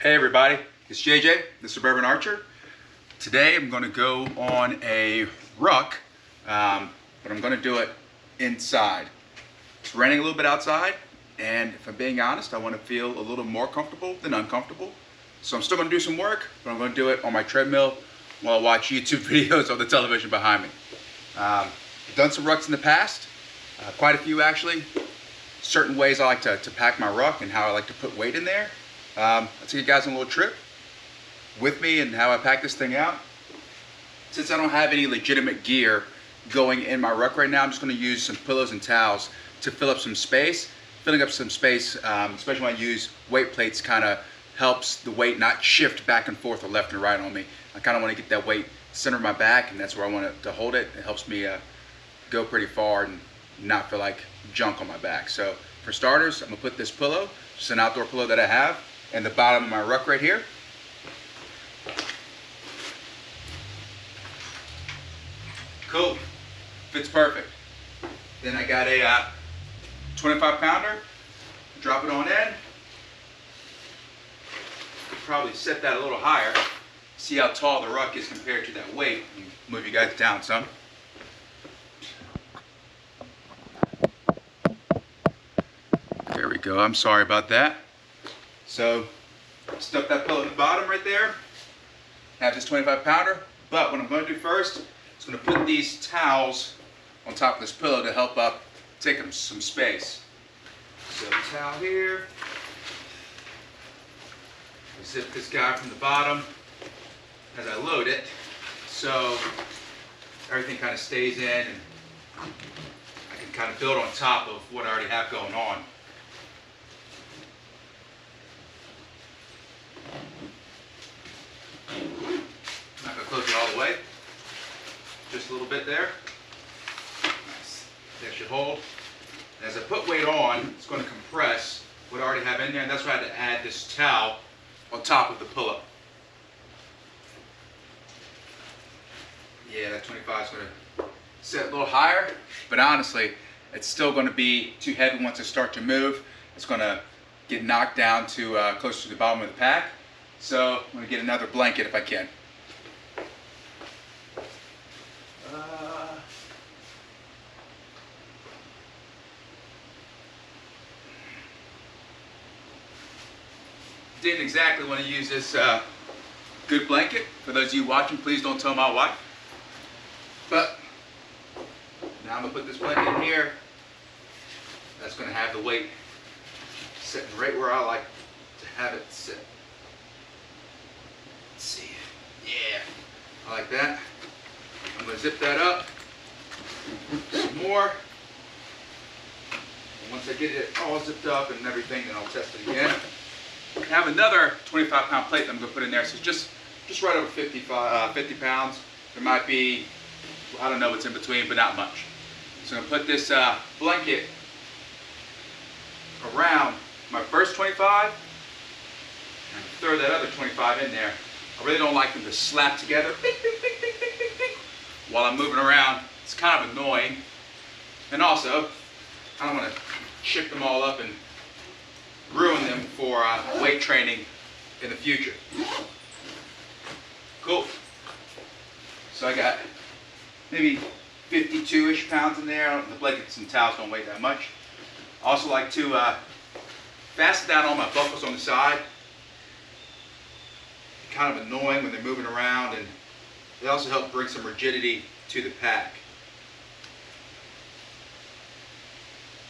Hey everybody, it's JJ, the Suburban Archer. Today I'm going to go on a ruck, but I'm going to do it inside. It's raining a little bit outside, and if I'm being honest, I want to feel a little more comfortable than uncomfortable. So I'm still going to do some work, but I'm going to do it on my treadmill while I watch YouTube videos on the television behind me. I've done some rucks in the past, quite a few actually. Certain ways I like to pack my ruck and how I like to put weight in there. I'll take you guys on a little trip with me and how I pack this thing out. Since I don't have any legitimate gear going in my ruck right now, I'm just going to use some pillows and towels to fill up some space. Filling up some space, especially when I use weight plates, kind of helps the weight not shift back and forth or left and right on me. I kind of want to get that weight center of my back, and that's where I want it to hold it. It helps me go pretty far and not feel like junk on my back. So for starters, I'm going to put this pillow, just an outdoor pillow that I have, in the bottom of my ruck right here. Cool, fits perfect. Then I got a 25 pounder, drop it on in. Probably set that a little higher. See how tall the ruck is compared to that weight. Move you guys down some. There we go, I'm sorry about that. So, stuff that pillow in the bottom right there. Have this 25 pounder, but what I'm going to do first is going to put these towels on top of this pillow to help up take them some space. So the towel here. Zip this guy from the bottom as I load it, so everything kind of stays in and I can kind of build on top of what I already have going on. I'm not going to close it all the way, just a little bit there. Nice. That should hold. And as I put weight on, it's going to compress what I already have in there, and that's why I had to add this towel on top of the pillow. Yeah, that 25 is going to sit a little higher, but honestly, it's still going to be too heavy once I start to move. It's going to get knocked down to close to the bottom of the pack. So I'm going to get another blanket if I can. Didn't exactly want to use this good blanket. For those of you watching, please don't tell my wife. But now I'm going to put this blanket in here. That's going to have the weight sitting right where I like to have it sit. Let's see. Yeah, I like that. I'm going to zip that up some more. And once I get it all zipped up and everything, then I'll test it again. I have another 25-pound plate that I'm going to put in there, so just right over 50 pounds. There might be, I don't know what's in between, but not much. So I'm going to put this blanket around my first 25 and throw that other 25 in there. I really don't like them to slap together while I'm moving around. It's kind of annoying. And also, I don't want to ship them all up and ruin them for weight training in the future. Cool. So I got maybe 52-ish pounds in there. The blankets and towels don't weigh that much. I also like to fasten down all my buckles on the side. Kind of annoying when they're moving around, and they also help bring some rigidity to the pack.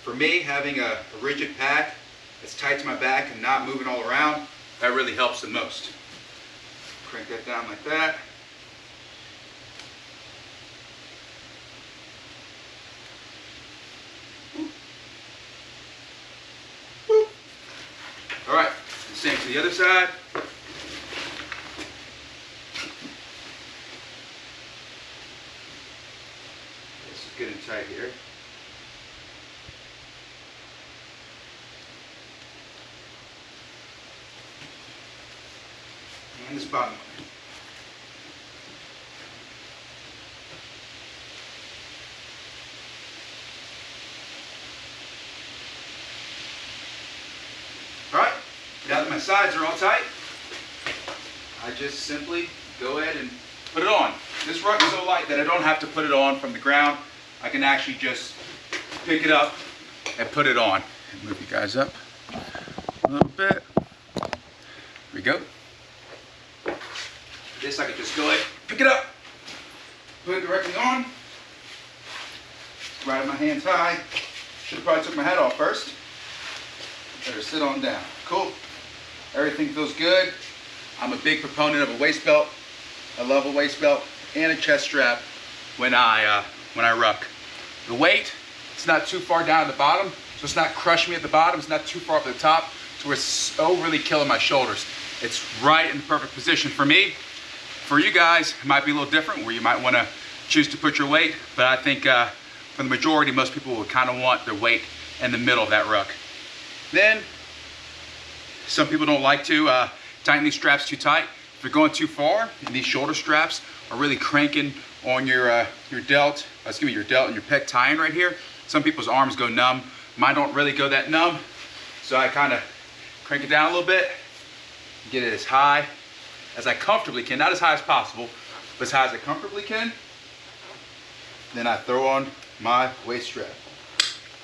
For me, having a rigid pack that's tight to my back and not moving all around, that really helps the most. Crank that down like that. Woo. All right, same to the other side. This is good and tight here. And this bottom one. Now that my sides are all tight, I just simply go ahead and put it on. This ruck is so light that I don't have to put it on from the ground. I can actually just pick it up and put it on. Move you guys up a little bit. Here we go. This I can just go ahead, pick it up, put it directly on. Right in my hands high. Should have probably took my hat off first. Better sit on down. Cool. Everything feels good. I'm a big proponent of a waist belt. I love a waist belt and a chest strap when I ruck. The weight, it's not too far down at the bottom, so it's not crushing me at the bottom. It's not too far up at the top, so it's so really killing my shoulders. It's right in the perfect position for me. For you guys, it might be a little different, where you might want to choose to put your weight, but I think for the majority, most people would kind of want their weight in the middle of that ruck. Then, some people don't like to tighten these straps too tight. If you're going too far, and these shoulder straps are really cranking on your delt and your pec tie-in right here, some people's arms go numb. Mine don't really go that numb, so I kind of crank it down a little bit, get it as high as I comfortably can, not as high as possible, but as high as I comfortably can. Then I throw on my waist strap.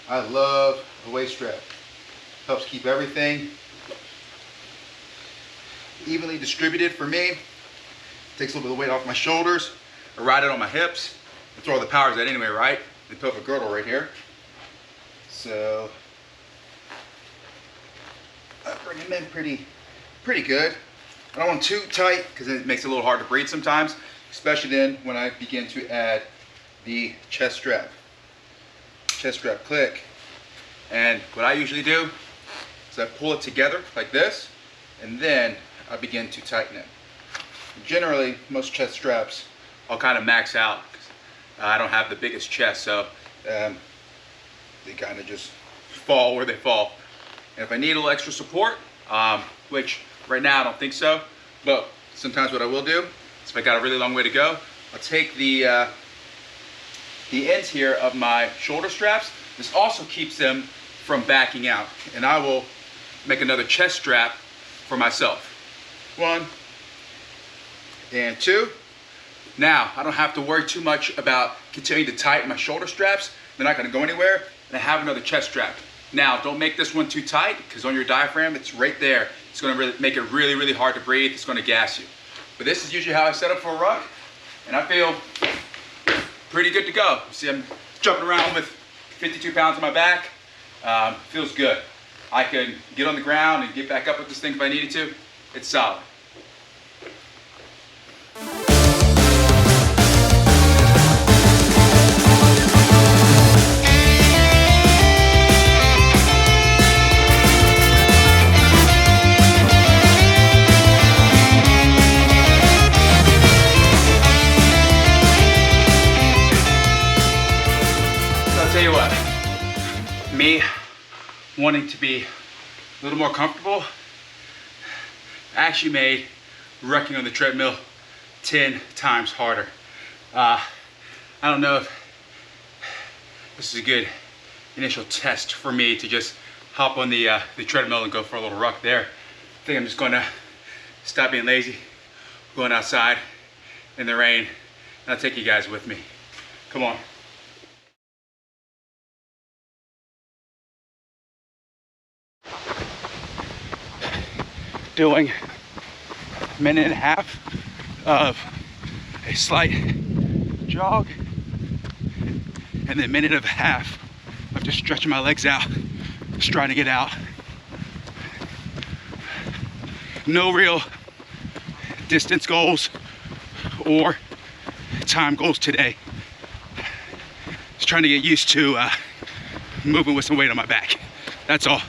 I love a waist strap. Helps keep everything evenly distributed for me. Takes a little bit of weight off my shoulders. I ride it on my hips. I throw all the powers at anyway, right? They put up a girdle right here. So I bring them in pretty good. I don't want too tight because it makes it a little hard to breathe sometimes, especially then when I begin to add the chest strap. Chest strap click. And what I usually do is I pull it together like this, and then I begin to tighten it. Generally, most chest straps I'll kind of max out. I don't have the biggest chest, so they kind of just fall where they fall. And if I need a little extra support, which right now I don't think so, but sometimes what I will do is if I got a really long way to go, I'll take the ends here of my shoulder straps. This also keeps them from backing out, and I will make another chest strap for myself. 1 and 2. Now I don't have to worry too much about continuing to tighten my shoulder straps. They're not going to go anywhere, and I have another chest strap. Now don't make this one too tight, because on your diaphragm it's right there. It's going to really make it really hard to breathe. It's going to gas you. But this is usually how I set up for a ruck, and I feel pretty good to go. See, I'm jumping around with 52 pounds on my back. Feels good. I can get on the ground and get back up with this thing if I needed to. It's solid. Tell you what, me wanting to be a little more comfortable, I actually made rucking on the treadmill 10 times harder. I don't know if this is a good initial test for me to just hop on the treadmill and go for a little ruck there. I think I'm just gonna stop being lazy, going outside in the rain, and I'll take you guys with me. Come on. Doing a minute and a half of a slight jog, and then a minute and a half of just stretching my legs out, just trying to get out. No real distance goals or time goals today. Just trying to get used to moving with some weight on my back. That's all.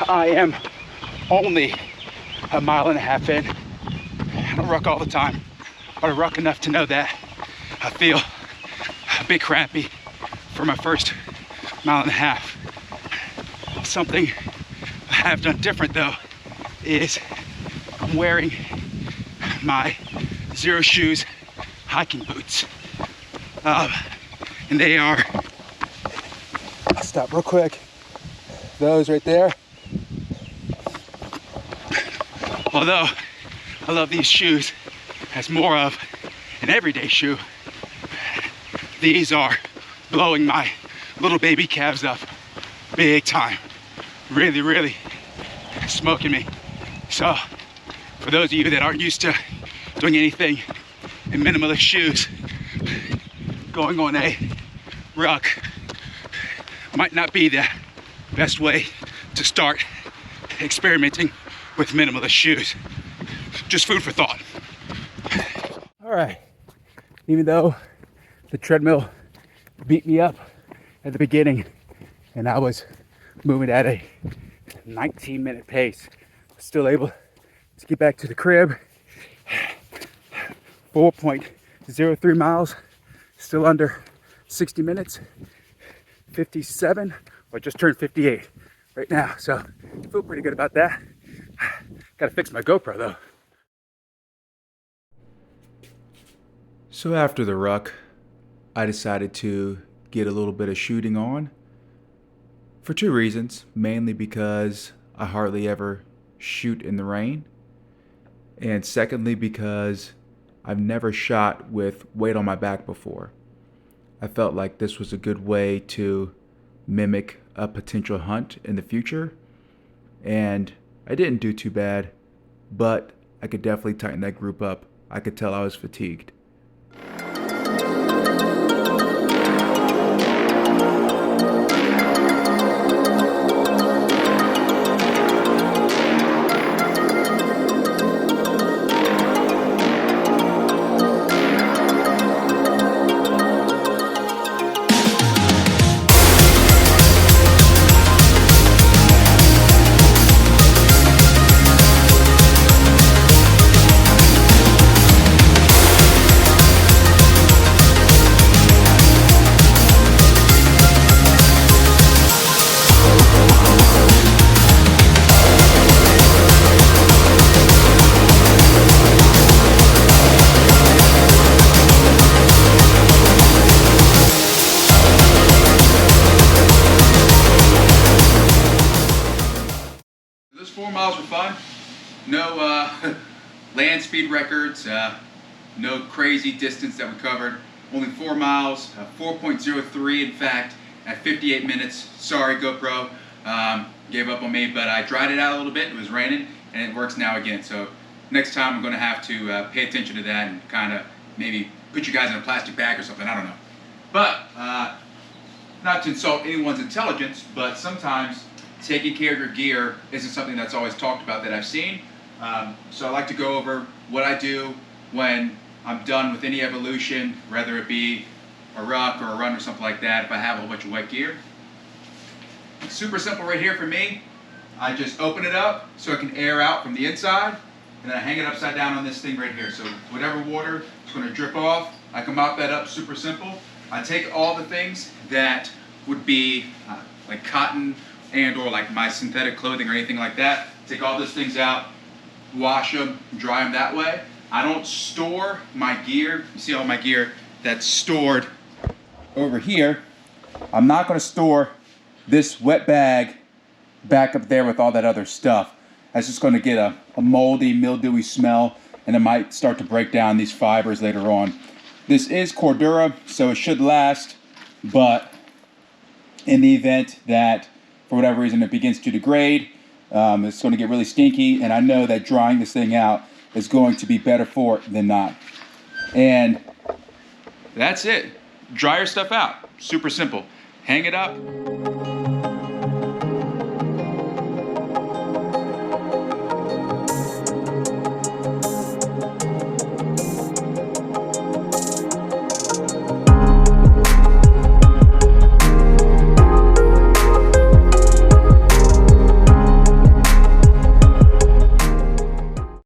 I am only a mile and a half in. I don't ruck all the time, but I ruck enough to know that I feel a bit crappy for my first mile and a half. Something I have done different though is I'm wearing my zero shoes hiking boots. And they are, I'll stop real quick. Those right there. Although I love these shoes as more of an everyday shoe, these are blowing my little baby calves up big time. Really, really smoking me. So for those of you that aren't used to doing anything in minimalist shoes, going on a ruck might not be the best way to start experimenting with minimalist shoes. Just food for thought. All right, even though the treadmill beat me up at the beginning and I was moving at a 19-minute pace, still able to get back to the crib. 4.03 miles, still under 60 minutes, 57, or just turned 58 right now. So I feel pretty good about that. Gotta fix my GoPro though. So after the ruck, I decided to get a little bit of shooting on for two reasons. Mainly because I hardly ever shoot in the rain, and secondly because I've never shot with weight on my back before. I felt like this was a good way to mimic a potential hunt in the future, and I didn't do too bad, but I could definitely tighten that group up. I could tell I was fatigued. Those 4 miles were fun. No land speed records, no crazy distance that we covered. Only 4 miles, 4.03 in fact, at 58 minutes. Sorry GoPro, gave up on me, but I dried it out a little bit. It was raining and it works now again. So next time I'm gonna have to pay attention to that and kind of maybe put you guys in a plastic bag or something, I don't know. But not to insult anyone's intelligence, but sometimes taking care of your gear isn't something that's always talked about that I've seen. So I like to go over what I do when I'm done with any evolution, whether it be a ruck or a run or something like that, if I have a whole bunch of wet gear. It's super simple right here for me. I just open it up so it can air out from the inside, and then I hang it upside down on this thing right here. So whatever water is going to drip off, I can mop that up, super simple. I take all the things that would be like cotton and or like my synthetic clothing or anything like that. Take all those things out, wash them, dry them that way. I don't store my gear. You see all my gear that's stored over here. I'm not going to store this wet bag back up there with all that other stuff. That's just going to get a moldy, mildewy smell, and it might start to break down these fibers later on. This is Cordura, so it should last, but in the event that for whatever reason it begins to degrade, it's going to get really stinky, and I know that drying this thing out is going to be better for it than not. And that's it. Dry your stuff out. Super simple. Hang it up.